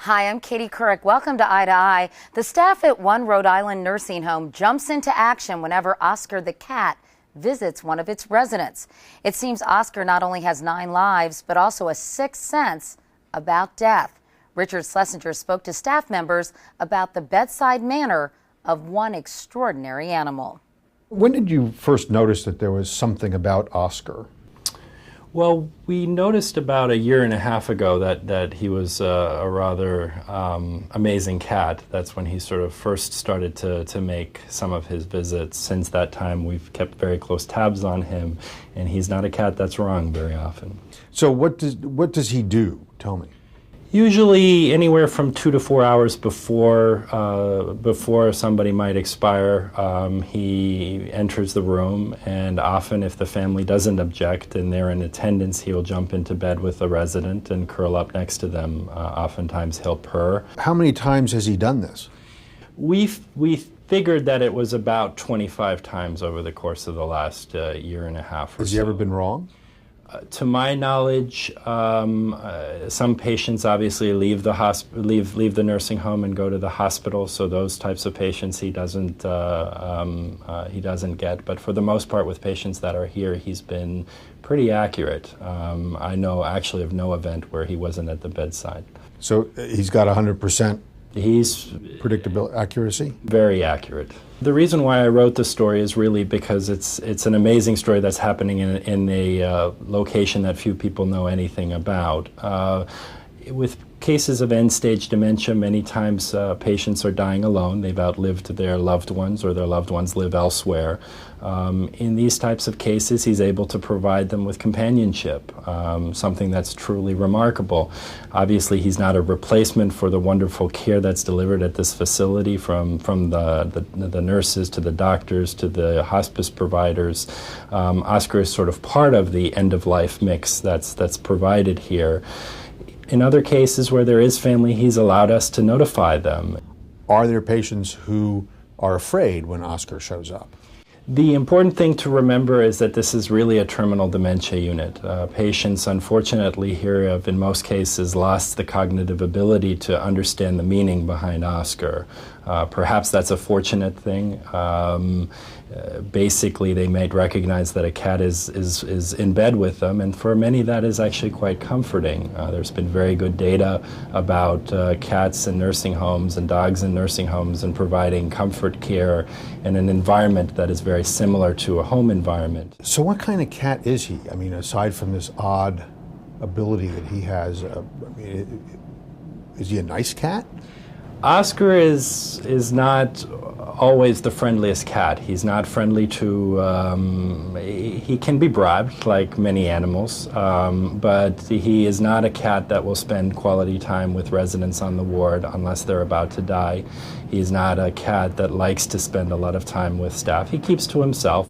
Hi, I'm Katie Couric. Welcome to Eye to Eye. The staff at one Rhode Island nursing home jumps into action whenever Oscar the cat visits one of its residents. It seems Oscar not only has 9 lives, but also a sixth sense about death. Richard Schlesinger spoke to staff members about the bedside manner of one extraordinary animal. When did you first notice that there was something about Oscar? Well, we noticed about 1.5 years ago that he was a rather amazing cat. That's when he sort of first started to make some of his visits. Since that time, we've kept very close tabs on him, and he's not a cat that's wrong very often. So what does he do? Tell me. Usually anywhere from 2 to 4 hours before somebody might expire, he enters the room, and often if the family doesn't object and they're in attendance, he'll jump into bed with the resident and curl up next to them. Oftentimes he'll purr. How many times has he done this? We figured that it was about 25 times over the course of the last 1.5 years or so. Has he ever been wrong? To my knowledge, some patients obviously leave the nursing home and go to the hospital. So those types of patients he doesn't get. But for the most part, with patients that are here, he's been pretty accurate. I know actually of no event where he wasn't at the bedside. So he's got 100%. He's predictable accuracy? Very accurate. The reason why I wrote the story is really because it's an amazing story that's happening in a location that few people know anything about. With cases of end-stage dementia, many times patients are dying alone. They've outlived their loved ones, or their loved ones live elsewhere. In these types of cases, he's able to provide them with companionship, something that's truly remarkable. Obviously, he's not a replacement for the wonderful care that's delivered at this facility from the nurses to the doctors to the hospice providers. Oscar is sort of part of the end-of-life mix that's provided here. In other cases where there is family, he's allowed us to notify them. Are there patients who are afraid when Oscar shows up? The important thing to remember is that this is really a terminal dementia unit. Patients, unfortunately, here have, in most cases, lost the cognitive ability to understand the meaning behind Oscar. Perhaps that's a fortunate thing. Basically, they might recognize that a cat is in bed with them, and for many that is actually quite comforting. There's been very good data about cats in nursing homes and dogs in nursing homes and providing comfort care in an environment that is very similar to a home environment. So what kind of cat is he? I mean, aside from this odd ability that he has, is he a nice cat? Oscar is not always the friendliest cat. He's not friendly to, he can be bribed like many animals, but he is not a cat that will spend quality time with residents on the ward unless they're about to die. He's not a cat that likes to spend a lot of time with staff. He keeps to himself.